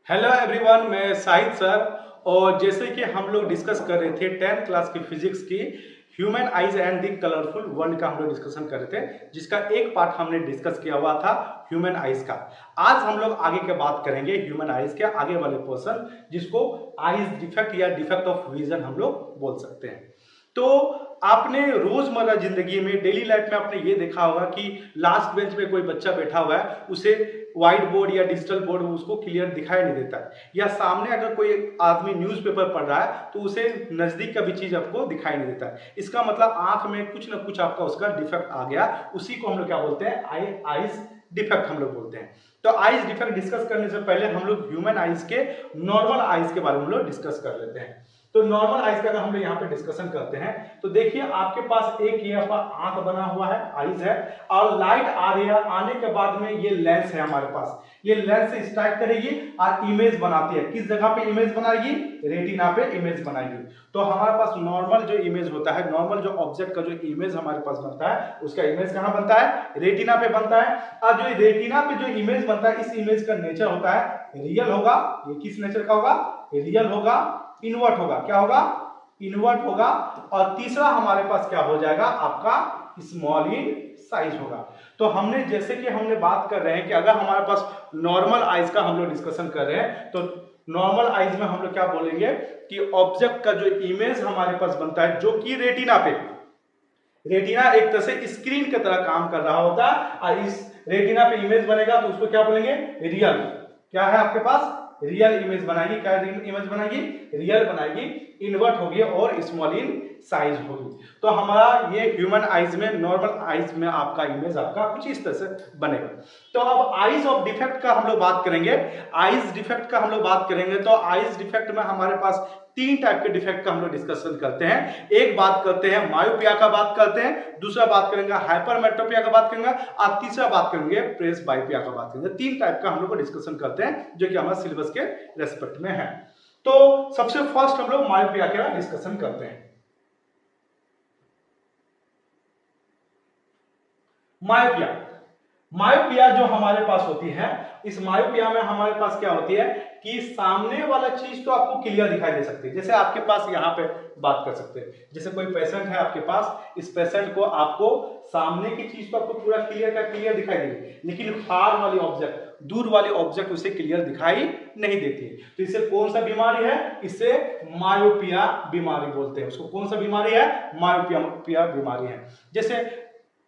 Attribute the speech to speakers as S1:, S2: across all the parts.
S1: Hello everyone, मैं Shahid sir. और जैसे कि हम लोग डिस्कस कर रहे थे 10th क्लास की फिजिक्स की human eyes and the colourful world का हम लोग डिस्कशन कर रहे थे, जिसका एक पार्ट हमने डिस्कस किया हुआ था ह्यूमन आइज का। आज हम लोग आगे के बात करेंगे ह्यूमन आइज के आगे वाले पोर्शन, जिसको आइज डिफेक्ट या डिफेक्ट ऑफ विजन हम लोग बोल सकते हैं। तो आपने रोजमर्रा जिंदगी में डेली लाइफ में आपने ये देखा होगा कि लास्ट बेंच पे कोई बच्चा बैठा हुआ है, उसे व्हाइट बोर्ड या डिजिटल बोर्ड उसको क्लियर दिखाई नहीं देता है, या सामने अगर कोई आदमी न्यूज़पेपर पढ़ रहा है तो उसे नजदीक का भी चीज आपको दिखाई नहीं देता है। इसका मतलब आंख में कुछ ना कुछ आपका उसका डिफेक्ट आ गया, उसी को हम लोग क्या बोलते हैं, आइज डिफेक्ट हम लोग बोलते हैं। तो आइज डिफेक्ट डिस्कस करने से पहले हम लोग ह्यूमन आइज के नॉर्मल आइज के बारे में हम लोग डिस्कस कर लेते हैं। तो नॉर्मल आइज का अगर हम लोग यहाँ पे डिस्कशन करते हैं तो देखिए आपके पास एक ये आपका आंख बना हुआ है, आइज है, और लाइट आ रही है। आने के बाद में ये लेंस है हमारे पास, ये लेंस से स्ट्राइक करेगी और इमेज बनाती है। किस जगह पे इमेज बनाएगी? रेटिना पे इमेज बनाएगी। तो हमारे पास नॉर्मल जो इमेज होता है, नॉर्मल जो ऑब्जेक्ट का जो इमेज हमारे पास बनता है, उसका इमेज कहाँ बनता है? रेटिना पे बनता है। और जो रेटिना पे जो इमेज बनता है, इस इमेज का नेचर होता है रियल होगा। ये किस नेचर का होगा? रियल होगा, इन्वर्ट होगा। क्या होगा? इन्वर्ट होगा। और तीसरा हमारे पास क्या हो जाएगा? आपका स्मॉल इन साइज होगा। तो हमने जैसे कि हमने बात कर रहे हैं कि अगर हमारे पास नॉर्मल आइज का हम लोग डिस्कशन कर रहे हैं, तो नॉर्मल आइज में हम लोग क्या बोलेंगे कि ऑब्जेक्ट का जो इमेज हमारे पास बनता है, जो कि रेटिना पे, रेटिना एक तरह से स्क्रीन की तरह काम कर रहा होता है, और इस रेटिना पे इमेज बनेगा तो उसको क्या बोलेंगे? रियल। क्या है आपके पास? रियल इमेज बनाएगी। क्या इमेज बनाएगी? रियल बनाएगी, इन्वर्ट होगी और स्मॉल इन साइज होगी। तो हमारा ये ह्यूमन आइज में, नॉर्मल आइज में आपका इमेज आपका कुछ इस तरह से बनेगा। तो अब आइज ऑफ डिफेक्ट का हम लोग बात करेंगे। आइज डिफेक्ट का हम लोग बात करेंगे तो आइज डिफेक्ट में हमारे पास तीन टाइप के डिफेक्ट का हम लोग डिस्कशन करते हैं। एक बात करते हैं मायोपिया का बात करते हैं, दूसरा बात करेंगे हाइपरमेट्रोपिया का बात करेंगे, और तीसरा बात करेंगे प्रेस बायोपिया का बात करेंगे। तीन टाइप का हम लोग डिस्कशन करते हैं जो कि हमारे सिलेबस के रेस्पेक्ट में है। तो सबसे फर्स्ट हम लोग मायोपिया का डिस्कशन करते हैं। मायोपिया, मायोपिया जो हमारे पास होती है, इस मायोपिया में हमारे पास क्या होती है कि सामने वाला चीज तो आपको क्लियर दिखाई दे सकती है। जैसे आपके पास यहाँ पे बात कर सकते हैं, जैसे कोई पेशेंट है आपके पास, इस पेशेंट को आपको सामने की चीज तो आपको पूरा क्लियर दिखाई देगी, लेकिन फार वाली ऑब्जेक्ट, दूर वाली ऑब्जेक्ट उसे क्लियर दिखाई नहीं देती है। तो इसे कौन सा बीमारी है? इसे मायोपिया बीमारी बोलते हैं। उसको कौन सा बीमारी है? मायोपिया बीमारी है। जैसे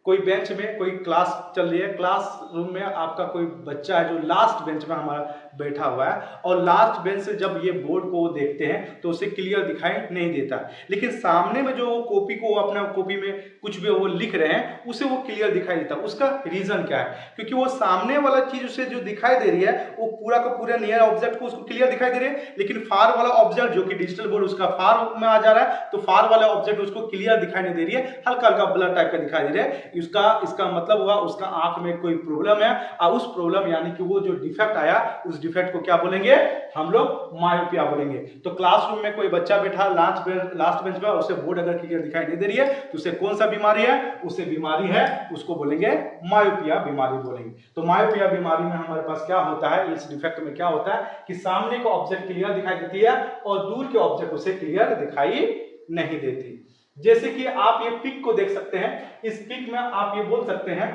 S1: कोई बेंच में कोई क्लास चल रही है, क्लास रूम में आपका कोई बच्चा है जो लास्ट बेंच में हमारा बैठा हुआ है, और लास्ट बेंच से जब ये बोर्ड को वो देखते हैं तो उसे क्लियर दिखाई नहीं देता, लेकिन सामने में जो कॉपी को अपना कॉपी में कुछ भी वो लिख रहे हैं उसे वो क्लियर दिखाई देता है। उसका रीजन क्या है? क्योंकि वो सामने वाला चीज उसे जो दिखाई दे रही है वो पूरा का पूरा नियर ऑब्जेक्ट को उसको क्लियर दिखाई दे रही है, लेकिन फार वाला ऑब्जेक्ट जो कि डिजिटल बोर्ड उसका फार में आ जा रहा है, तो फार वाला ऑब्जेक्ट उसको क्लियर दिखाई नहीं दे रही है, हल्का हल्का ब्लर टाइप का दिखाई दे रहा है। इसका मतलब हुआ उसका आंख में कोई प्रॉब्लम है, और उस प्रॉब्लम यानी कि वो जो डिफेक्ट आया, उस डिफेक्ट को क्या बोलेंगे हम लोग? मायोपिया बोलेंगे। तो क्लासरूम में कोई बच्चा बैठा लास्ट बेंच पे, उसे बोर्ड अगर क्लियर दिखाई नहीं दे रही है तो उसे कौन सा बीमारी है? उसे बीमारी है, उसको बोलेंगे मायोपिया बीमारी बोलेंगे। तो मायोपिया बीमारी में हमारे पास क्या होता है, इस डिफेक्ट में क्या होता है कि सामने का ऑब्जेक्ट क्लियर दिखाई देती है और दूर के ऑब्जेक्ट उसे क्लियर दिखाई नहीं देती। जैसे कि आप ये पिक को देख सकते हैं, इस पिक में आप ये बोल सकते हैं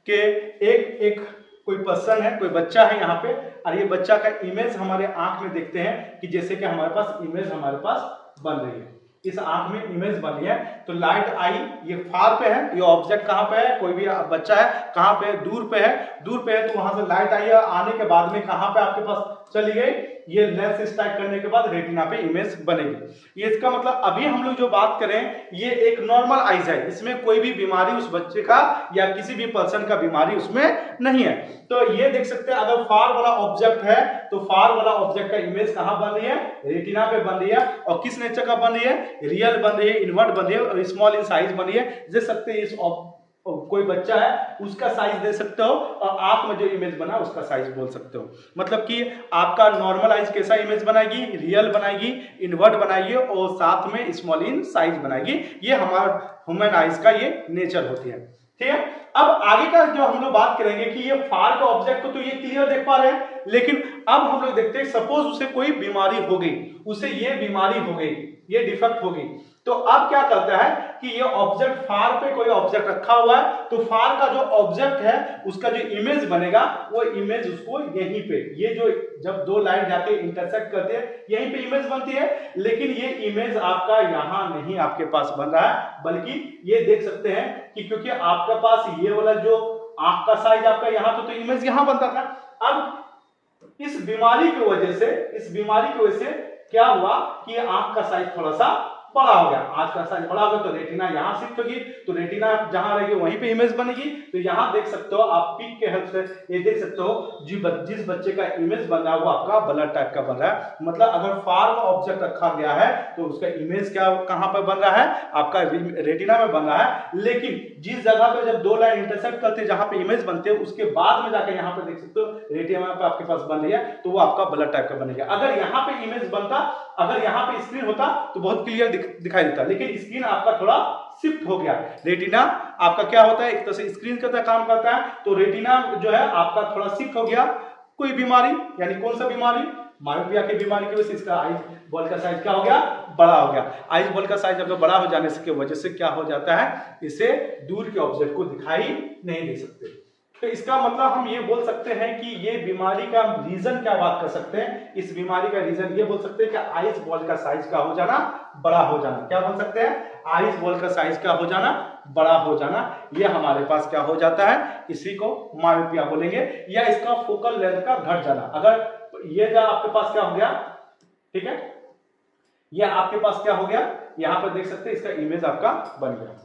S1: कि एक कोई पर्सन है, कोई बच्चा है यहाँ पे, और ये बच्चा का इमेज हमारे आंख में देखते हैं कि जैसे कि हमारे पास इमेज हमारे पास बन रही है, इस आंख में इमेज बनी है। तो लाइट आई, ये फार पे है, ये ऑब्जेक्ट कहाँ पे है? कोई भी बच्चा है कहाँ पे? दूर पे है। दूर पे है तो वहां से लाइट आई, आने के बाद में कहाँ पे आपके पास चली गई? ये लेंस स्ट्राइक करने के बाद रेटिना पे इमेज बनेगी। ये इसका मतलब अभी हम लोग जो बात करें ये एक नॉर्मल आइज है, इसमें कोई भी बीमारी उस बच्चे का या किसी भी पर्सन का बीमारी उसमें नहीं है। तो ये देख सकते हैं अगर फार वाला ऑब्जेक्ट है तो फार वाला ऑब्जेक्ट का इमेज कहाँ बन रही है? रेटिना पे बन रही है। और किस नेचर का बन रही है? रियल बन रही है, इन्वर्ट बन रही है और स्मॉल इन साइज बन रही है। देख सकते हैं इस कोई बच्चा है उसका साइज दे सकते हो, और आंख में जो इमेज बना उसका साइज बोल सकते हो। मतलब कि आपका नॉर्मल आइज कैसा इमेज बनाएगी? रियल बनाएगी, इन्वर्ट बनाएगी और साथ में स्मॉल इन साइज बनाएगी। ये हमारा ह्यूमन आइज का ये नेचर होती है। ठीक है। अब आगे का जो हम लोग बात करेंगे कि ये फार का ऑब्जेक्ट को तो ये क्लियर देख पा रहे हैं, लेकिन अब हम लोग देखते हैं सपोज उसे कोई बीमारी हो गई, उसे ये बीमारी हो गई, ये डिफेक्ट हो गई, तो अब क्या करता है कि ये ऑब्जेक्ट फार पे कोई ऑब्जेक्ट रखा हुआ है, तो फार का जो ऑब्जेक्ट है उसका जो इमेज बनेगा वो इमेज उसको यहीं पे, ये जो जब दो लाइन जाके इंटरसेक्ट करते हैं यहीं पे इमेज बनती है, लेकिन ये इमेज आपका यहां नहीं आपके पास बन रहा है, बल्कि ये देख सकते हैं कि क्योंकि आपके पास ये वाला जो आंख का साइज आपका यहां तो इमेज यहां बनता था। अब इस बीमारी की वजह से क्या हुआ कि आंख का साइज थोड़ा सा बड़ा हो गया, आंख का साइज बड़ा हो गया तो रेटिना यहां शिफ्ट होगी, तो रेटिना जहां रहेगी वहीं पे इमेज बनेगी। तो यहां देख सकते हो आप पिक के हेल्प से ये देख सकते हो जिस बच्चे का इमेज बन रहा है वो आपका ब्लड टाइप का बन रहा है। मतलब अगर फार का ऑब्जेक्ट रखा गया है तो उसका इमेज क्या कहां पर बन रहा है, आपका रेटिना में बन रहा है, लेकिन जिस जगह पे जब दो लाइन इंटरसेक्ट करते हैं जहां पे इमेज बनते हैं उसके बाद में जाकर यहां पे देख सकते हो रेटिना पे आपके पास बन रही है, तो वो आपका ब्लड टाइप का बनेगा। अगर यहां पे इमेज बनता, अगर यहां पे स्क्रीन होता तो बहुत क्लियर दिखाई देता, लेकिन स्क्रीन आपका थोड़ा शिफ्ट हो गया। रेटिना आपका क्या होता है, एक तरह से स्क्रीन का काम करता है, तो रेटिना जो है आपका थोड़ा शिफ्ट हो गया। कोई बीमारी, यानी कौन सा बीमारी, मायोपिया की बीमारी की वजह से इसका आइज बॉल का साइज क्या हो गया, बड़ा हो गया। आइज बॉल का साइज अगर बड़ा हो जाने की वजह से क्या हो जाता है, इसे दूर के ऑब्जेक्ट को दिखाई नहीं दे सकते। तो इसका मतलब हम ये बोल सकते हैं कि ये बीमारी का रीजन क्या बात कर सकते हैं, इस बीमारी का रीजन ये बोल सकते हैं कि आइज बॉल का साइज का हो जाना, बड़ा हो जाना। क्या बोल सकते हैं, आइज बॉल का साइज का हो जाना, बड़ा हो जाना, ये हमारे पास क्या हो जाता है, इसी को मायोपिया बोलेंगे, या इसका फोकल लेंथ का घट जाना। अगर ये जो आपके पास क्या हो गया, ठीक है, ये आपके पास क्या हो गया, यहां पर देख सकते हैं इसका इमेज आपका बन गया।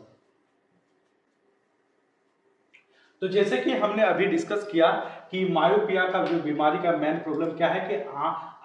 S1: तो जैसे कि हमने अभी डिस्कस किया कि मायोपिया का जो बीमारी का मेन प्रॉब्लम क्या है कि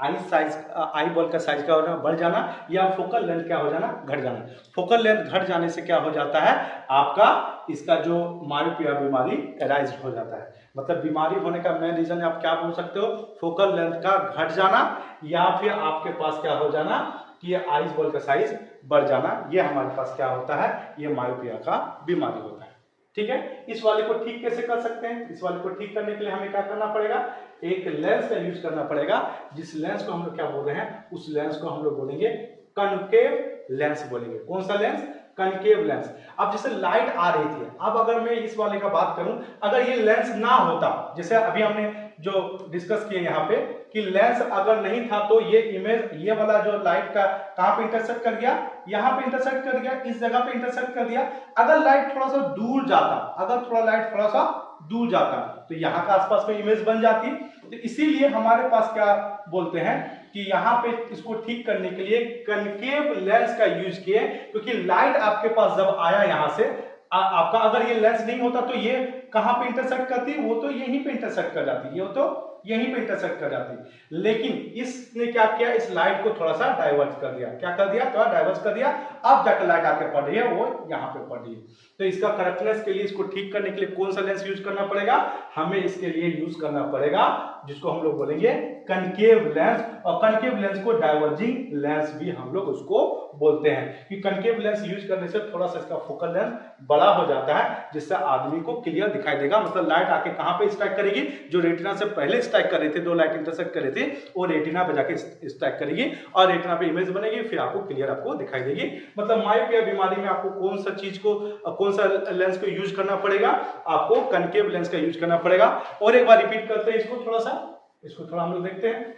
S1: आई बॉल का साइज क्या हो जाना, बढ़ जाना, या फोकल लेंथ क्या हो जाना, घट जाना। फोकल लेंथ घट जाने से क्या हो जाता है, आपका इसका जो मायोपिया बीमारी एराइज हो जाता है। मतलब बीमारी होने का मेन रीजन आप क्या बोल सकते हो, फोकल लेंथ का घट जाना, या फिर आपके पास क्या हो जाना कि आइज बॉल का साइज बढ़ जाना, ये हमारे पास क्या होता है, ये मायोपिया का बीमारी होता है। ठीक है, इस वाले को ठीक कैसे कर सकते हैं, इस वाले को ठीक करने के लिए हमें क्या करना पड़ेगा, एक लेंस का यूज करना पड़ेगा, जिस लेंस को हम लोग क्या बोल रहे हैं, उस लेंस को हम लोग बोलेंगे कनकेव लेंस बोलेंगे। कौन सा लेंस, कनकेव लेंस। अब जैसे लाइट आ रही थी, अब अगर मैं इस वाले का बात करूं, अगर ये लेंस ना होता, जैसे अभी हमने जो डिस्कस किया यहाँ पे कि लेंस अगर नहीं था तो ये इमेज, ये वाला जो लाइट का कहां पे इंटरसेक्ट कर गया, यहाँ पे इंटरसेक्ट कर गया, इस जगह पे इंटरसेक्ट कर दिया। अगर लाइट थोड़ा सा दूर जाता, अगर थोड़ा लाइट थोड़ा सा दूर जाता तो यहाँ का आसपास में इमेज बन जाती। तो इसीलिए हमारे पास क्या बोलते हैं कि यहाँ पे इसको ठीक करने के लिए कनकेव लेंस का यूज किए, क्योंकि लाइट आपके पास जब आया यहाँ से आपका, अगर ये लेंस नहीं होता तो ये कहां पे इंटरसेक्ट करती, वो तो यहीं पे इंटरसेक्ट कर जाती, ये तो यहीं पे इंटरसेक्ट कर जाती। लेकिन इसने क्या किया, इस लाइट को थोड़ा सा डाइवर्ट कर दिया। क्या कर दिया, थोड़ा डाइवर्ट कर दिया। अब जाकर लाइट आके पड़ रही है, वो यहाँ पे पड़ रही है। तो इसका करेक्टनेस के लिए, इसको ठीक करने के लिए कौन सा लेंस यूज करना पड़ेगा, हमें इसके लिए यूज करना पड़ेगा जिसको हम लोग बोलेंगे कनकेव लेंस। और कनकेव लेंस को डाइवर्जिंग लेंस भी हम लोग उसको बोलते हैं, कि कनकेव लेंस यूज करने से थोड़ा सा इसका फोकल लेंथ बड़ा हो जाता है, जिससे आदमी को क्लियर दिखाई देगा। मतलब लाइट आके कहां पे स्ट्राइक करेगी, जो रेटिना से पहले स्ट्राइक कर रहे थे, दो लाइट इंटरसेक्ट कर रहे थे, वो रेटिना पे जाके स्ट्राइक करेगी और रेटिना पे इमेज बनेगी, फिर आपको क्लियर आपको दिखाई देगी। मतलब मायोपिया बीमारी में आपको कौन सा चीज को, कौन सा लेंस को यूज करना पड़ेगा, आपको कनकेव लेंस का यूज करना पड़ेगा। और एक बार रिपीट करते हैं इसको थोड़ा सा, इसको थोड़ा हम लोग देखते हैं।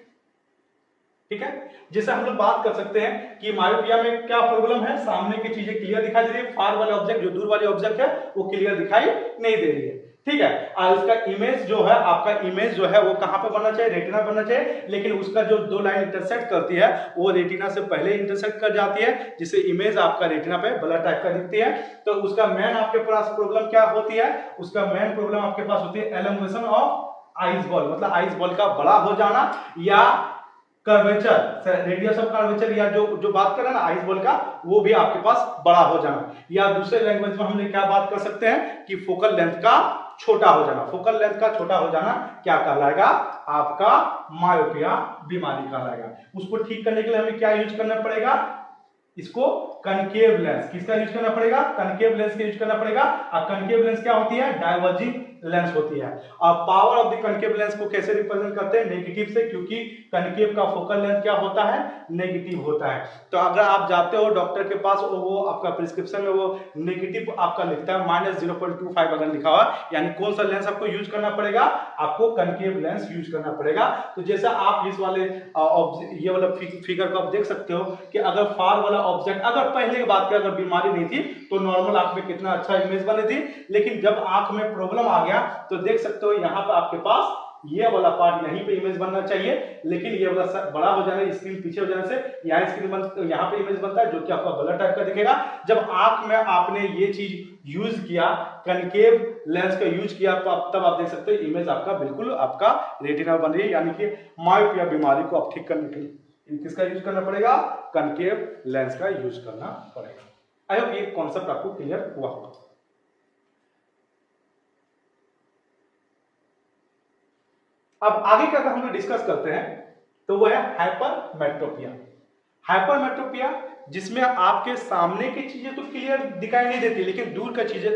S1: ठीक है, जैसे हम लोग बात कर सकते हैं कि मायोपिया में क्या प्रॉब्लम है, सामने की चीजें क्लियर दिखाई दे रही है, फार वाले ऑब्जेक्ट, जो दूर वाले ऑब्जेक्ट है वो क्लियर दिखाई नहीं दे रही है। ठीक है, और इसका इमेज जो है, आपका इमेज जो है वो कहां पे बनना चाहिए, रेटिना बनना चाहिए, लेकिन उसका जो दो लाइन इंटरसेक्ट करती है वो रेटिना से पहले इंटरसेक्ट कर जाती है, जिससे इमेज आपका रेटिना पे ब्लर टाइप का दिखती है। तो उसका मेन आपके पास प्रॉब्लम क्या होती है, उसका मेन प्रॉब्लम आपके पास होती है एलोंगेशन ऑफ आइज बॉल, मतलब आइज बॉल का बड़ा हो जाना, या कर्वेचर, रेडियस ऑफ कर्वेचर, या जो बात कर रहे हैं ना आइज बॉल का, वो भी आपके पास बड़ा हो जाना। या दूसरे लैंग्वेज में हमने क्या बात कर सकते हैं कि फोकल लेंथ का छोटा हो जाना। फोकल लेंथ का छोटा हो जाना क्या कहलाएगा, आपका मायोपिया बीमारी कहलाएगा। उसको ठीक करने के लिए हमें क्या यूज करना पड़ेगा, इसको कनकेव लेंस किसका यूज करना पड़ेगा, कनकेव लेंस का यूज करना पड़ेगा। और कनकेव लेंस क्या होती है, डाइवर्जिंग लेंस होती है। और power of the concave lens को कैसे रिप्रेजेंट करते हैं, नेगेटिव से, क्योंकि कनकेव का फोकल लेंथ क्या होता है, नेगेटिव होता है। तो अगर आप जाते हो डॉक्टर के पास और वो आपका प्रिस्क्रिप्शन में वो नेगेटिव आपका लिखता है -0.25 अगर लिखा हुआ, यानी कौन सा लेंस आपको यूज करना पड़ेगा, आपको कनकेव लेंस यूज करना पड़ेगा। तो जैसा आप इस वाले ये वाला फिगर को आप देख सकते हो कि अगर फार वाला ऑब्जेक्ट, अगर पहले की बात करें, अगर बीमारी नहीं थी तो नॉर्मल आंख में कितना अच्छा इमेज बनी थी, लेकिन जब आंख में प्रॉब्लम आ गया तो देख सकते हो यहाँ पे आपके पास ये वाला पार्ट यहीं पे इमेज बनना चाहिए, लेकिन ये वाला बड़ा हो जाने, स्क्रीन पीछे हो जाने से यहाँ स्क्रीन यहाँ पे इमेज बनता है, जो कि आपका ब्लर टाइप का दिखेगा। जब आंख में आपने ये चीज यूज किया, कनकेव लेंस का यूज किया, तो तब आप देख सकते हो इमेज आपका बिल्कुल आपका रेटिना बन रही है, यानी कि मायोपिया बीमारी को आप ठीक करने के लिए किसका यूज करना पड़ेगा, कनकेव लेंस का यूज करना पड़ेगा। आई होप ये कॉन्सेप्ट आपको क्लियर हुआ होगा। अब आगे का अगर हम लोग डिस्कस करते हैं तो वो है हाइपरमेट्रोपिया। हाइपरमेट्रोपिया जिसमें आपके सामने की चीजें तो क्लियर दिखाई नहीं देती, लेकिन दूर का चीजें,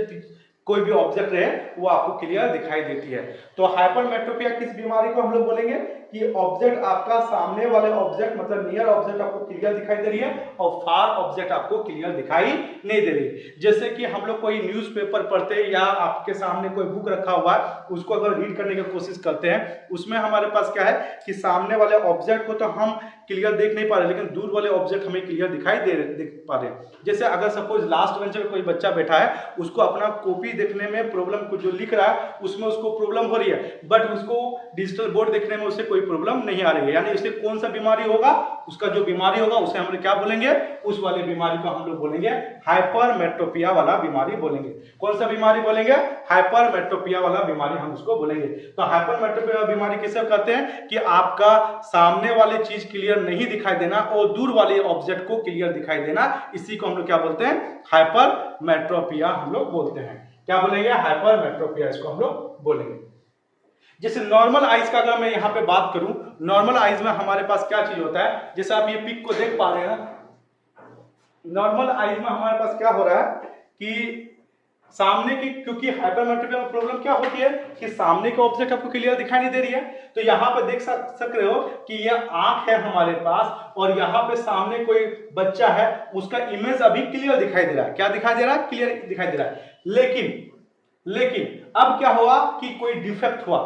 S1: कोई भी ऑब्जेक्ट रहे वो आपको क्लियर दिखाई देती है। तो हाइपरमेट्रोपिया किस बीमारी को हम लोग बोलेंगे कि ऑब्जेक्ट आपका सामने वाले ऑब्जेक्ट मतलब नियर ऑब्जेक्ट आपको क्लियर दिखाई दे रही है और फार ऑब्जेक्ट आपको क्लियर दिखाई नहीं दे रही। जैसे कि हम लोग कोई न्यूज़पेपर पढ़ते हैं या आपके सामने कोई बुक रखा हुआ है, उसको अगर रीड करने की कोशिश करते हैं, उसमें हमारे पास क्या है कि सामने वाले ऑब्जेक्ट को तो हम क्लियर देख नहीं पा रहे, लेकिन दूर वाले ऑब्जेक्ट हमें क्लियर दिखाई देख पा रहे हैं। जैसे अगर सपोज लास्ट बेंच में कोई बच्चा बैठा है, उसको अपना कॉपी देखने में प्रॉब्लम, कुछ जो लिख रहा है उसमें उसको प्रॉब्लम हो रही है, बट उसको डिजिटल बोर्ड देखने में उससे कोई प्रॉब्लम नहीं आ रही है, यानी उससे कौन सा बीमारी होगा, उसका जो बीमारी होगा उसे हम लोग क्या बोलेंगे, उस वाले बीमारी को हम लोग बोलेंगे हाइपरमेट्रोपिया वाला बीमारी बोलेंगे। कौन सा बीमारी बोलेंगे, हाइपरमेट्रोपिया वाला बीमारी हम उसको बोलेंगे। तो हाइपरमेट्रोपिया बीमारी किसे कहते हैं कि आपका सामने वाली चीज क्लियर नहीं दिखाई देना और दूर वाले ऑब्जेक्ट को क्लियर दिखाई देना, इसी को हम लोग क्या बोलते हैं, हाइपरमेट्रोपिया हम लोग बोलते हैं। क्या बोलेंगे, हाइपरमेट्रोपिया इसको हम लोग बोलेंगे। जैसे नॉर्मल आइज का अगर मैं यहाँ पे बात करूं, नॉर्मल आइज में हमारे पास क्या चीज होता है, जैसे आप ये पिक को देख पा रहे हैं, नॉर्मल आइज में हमारे पास क्या हो रहा है कि सामने की, क्योंकि हाइपरमेट्रोपिया में प्रॉब्लम क्या होती है कि सामने का ऑब्जेक्ट आपको क्लियर दिखाई नहीं दे रही है। तो यहाँ पे देख सक रहे हो कि ये आंख है हमारे पास और यहाँ पे सामने कोई बच्चा है, उसका इमेज अभी क्लियर दिखाई दे रहा है। क्या दिखाई दे रहा है, क्लियर दिखाई दे रहा है। लेकिन अब क्या हुआ कि कोई डिफेक्ट हुआ,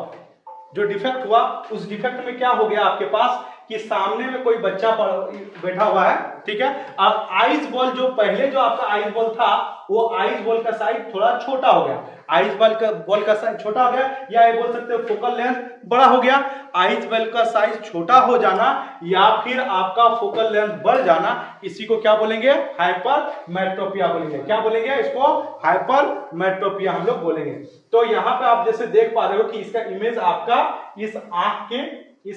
S1: जो डिफेक्ट हुआ उस डिफेक्ट में क्या हो गया आपके पास कि सामने में कोई बच्चा बैठा हुआ है, ठीक है। अब आइज बॉल जो पहले जो आपका आइज बॉल था, वो आइज बॉल का साइज थोड़ा छोटा हो गया, आइज बॉल का साइज छोटा हो गया, या ये बोल सकते हो फोकल लेंथ बड़ा हो गया। आइज बॉल का साइज छोटा हो जाना या फिर आपका फोकल लेंथ बढ़ जाना, इसी को क्या बोलेंगे, हाइपरमेट्रोपिया बोलेंगे। क्या बोलेंगे इसको, हाइपरमेट्रोपिया हम लोग बोलेंगे। तो यहाँ पे आप जैसे देख पा रहे हो कि इसका इमेज आपका इस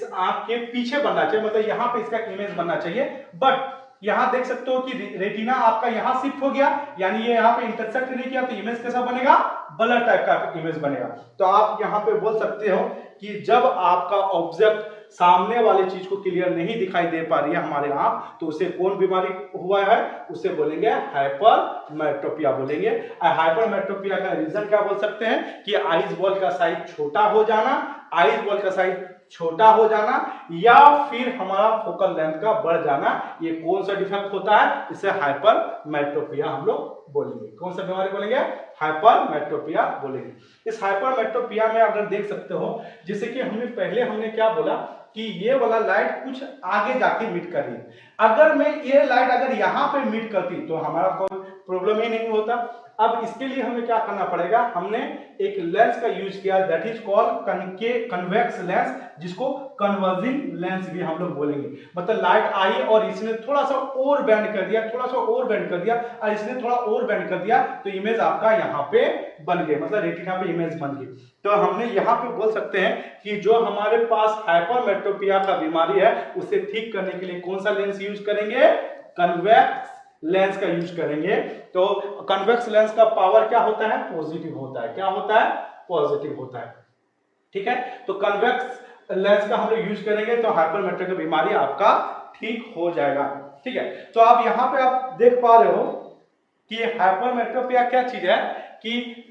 S1: आंख के पीछे बनना चाहिए, मतलब यहाँ पे इसका इमेज बनना चाहिए, बट यहाँ देख सकते हो कि रेटिना आपका यहाँ शिफ्ट हो गया, यानी ये यहाँ पे इंटरसेक्ट नहीं किया, तो इमेज कैसा बनेगा, ब्लर टाइप का इमेज बनेगा। तो आप यहाँ पे बोल सकते हो कि जब आपका ऑब्जेक्ट सामने वाली चीज को क्लियर नहीं दिखाई दे पा रही है हमारे आंख, तो उसे कौन बीमारी हुआ है, उसे बोलेंगे हाइपरमेट्रोपिया बोलेंगे। हाइपरमेट्रोपिया का रीजन क्या बोल सकते हैं कि आइज बॉल का साइज छोटा हो जाना, आइज बॉल का साइज छोटा हो जाना या फिर हमारा फोकल लेंथ का बढ़ जाना, ये कौन सा डिफेक्ट होता है, इसे हाइपरमेट्रोपिया हम लोग बोलेंगे। कौन सा बीमारी बोलेंगे, हाइपरमेट्रोपिया बोलेंगे। इस हाइपरमेट्रोपिया में अगर देख सकते हो, जैसे कि हमने क्या बोला कि ये वाला लाइट कुछ आगे जाके मीट कर रही है, अगर मैं ये लाइट अगर यहाँ पे मीट करती तो हमारा कोई प्रॉब्लम ही नहीं होता। अब इसके लिए हमें क्या करना पड़ेगा, हमने एक लेंस का यूज किया, that is called convex lens, जिसको कन्वर्जिंग लेंस भी हम लोग बोलेंगे। मतलब लाइट आई और इसने थोड़ा सा और बेंड कर दिया, थोड़ा सा और बेंड कर दिया और इसने थोड़ा और बेंड कर दिया, तो इमेज आपका यहाँ पे बन गई, मतलब रेटिना पे इमेज बन गई। तो हमने यहाँ पे बोल सकते हैं कि जो हमारे पास हाइपरमेट्रोपिया का बीमारी है, उसे ठीक करने के लिए कौन सा लेंस यूज करेंगे, कन्वेक्स लेंस का यूज करेंगे। तो कन्वेक्स लेंस का पावर क्या होता है, पॉजिटिव होता है। क्या होता है, पॉजिटिव होता है, ठीक है। तो कन्वेक्स लेंस का हम लोग यूज करेंगे तो हाइपरमेट्रोपिया की बीमारी आपका ठीक हो जाएगा। ठीक है, तो आप यहाँ पे आप देख पा रहे हो कि हाइपरमेट्रोपिया क्या चीज है कि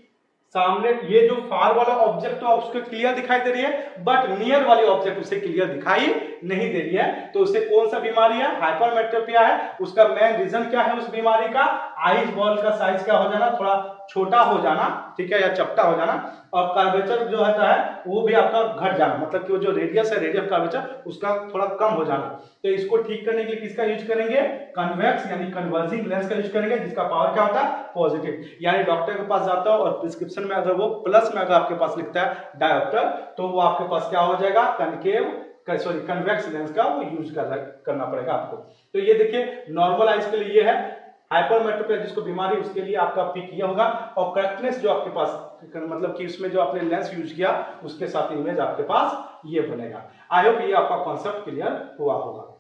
S1: सामने ये जो फार वाला ऑब्जेक्ट है उसको क्लियर दिखाई दे रही है, बट नियर वाली ऑब्जेक्ट उसे क्लियर दिखाई नहीं दे रही है। तो उसे कौन सा बीमारी है? हाइपरमेट्रोपिया है। उसका मेन रीजन क्या है उस बीमारी का? आइज बॉल का साइज क्या हो जाना, थोड़ा छोटा हो जाना, ठीक है, या चपटा हो जाना, और कर्वेचर जो होता है वो भी आपका घट जाना, मतलब कि वो जो रेडियस है, रेडियल कर्वेचर उसका थोड़ा कम हो जाना। तो इसको ठीक करने के लिए किसका यूज करेंगे? कन्वेक्स यानी कन्वर्जिंग लेंस का यूज करेंगे, जिसका पावर क्या होता है? पॉजिटिव। यानी डॉक्टर के पास जाता हो और प्रिस्क्रिप्शन में अगर वो प्लस में अगर आपके पास लिखता है डायोप्टर, तो वो आपके पास क्या हो जाएगा? कन्वेक्स लेंस का वो यूज करना पड़ेगा आपको। तो ये देखिए नॉर्मल आइज के लिए ये है हाइपरमेट्रोपिया जिसको बीमारी, उसके लिए आपका पिक ये होगा, और करेक्टनेस जो आपके पास मतलब कि उसमें जो आपने लेंस यूज किया उसके साथ इमेज आपके पास ये बनेगा। आई होप ये आपका कॉन्सेप्ट क्लियर हुआ होगा।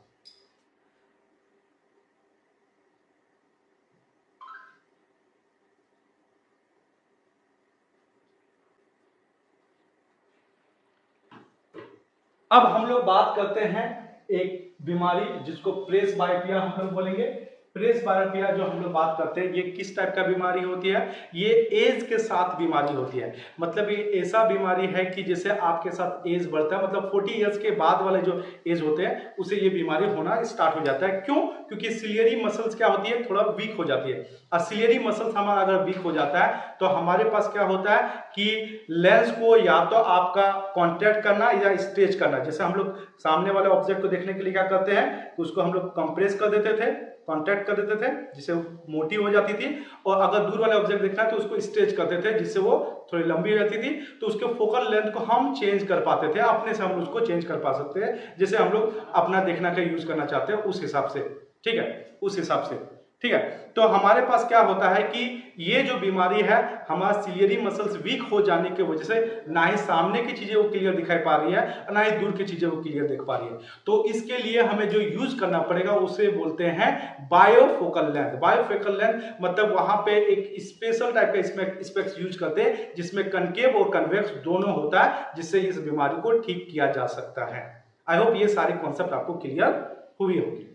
S1: अब हम लोग बात करते हैं एक बीमारी जिसको प्रेस बायोपिया हम लोग बोलेंगे। प्रेस बायोपिया जो हम लोग बात करते हैं ये किस टाइप का बीमारी होती है? ये एज के साथ बीमारी होती है। मतलब ये ऐसा बीमारी है कि जैसे आपके साथ एज बढ़ता है, मतलब 40 इयर्स के बाद वाले जो एज होते हैं उसे ये बीमारी होना स्टार्ट हो जाता है। क्यों? क्योंकि सिलियरी मसल्स क्या होती है? थोड़ा वीक हो जाती है, और सिलियरी मसल्स हमारा अगर वीक हो जाता है तो हमारे पास क्या होता है कि लेंस को या तो आपका कॉन्टैक्ट करना या स्ट्रेच करना, जैसे हम लोग सामने वाले ऑब्जेक्ट को देखने के लिए क्या करते हैं, उसको हम लोग कंप्रेस कर देते थे, कॉन्टैक्ट कर देते थे जिससे मोटी हो जाती थी, और अगर दूर वाले ऑब्जेक्ट देखना है तो उसको स्ट्रेच करते थे जिससे वो थोड़ी लंबी हो जाती थी। तो उसके फोकल लेंथ को हम चेंज कर पाते थे, अपने से हम उसको चेंज कर पा सकते हैं, जैसे हम लोग अपना देखना का यूज करना चाहते हैं उस हिसाब से। ठीक है, उस हिसाब से। ठीक है, तो हमारे पास क्या होता है कि ये जो बीमारी है हमारा सिलियरी मसल्स वीक हो जाने की वजह से ना ही सामने की चीजें वो क्लियर दिखाई पा रही है, ना ही दूर की चीजें वो क्लियर देख पा रही है। तो इसके लिए हमें जो यूज करना पड़ेगा उसे बोलते हैं बायोफोकल लेंथ। बायोफोकल लेंथ मतलब वहां पे एक स्पेशल टाइप का स्पेक्स यूज करते हैं जिसमें कनकेव और कन्वेक्स दोनों होता है, जिससे इस बीमारी को ठीक किया जा सकता है। आई होप ये सारे कॉन्सेप्ट आपको क्लियर हुई होगी।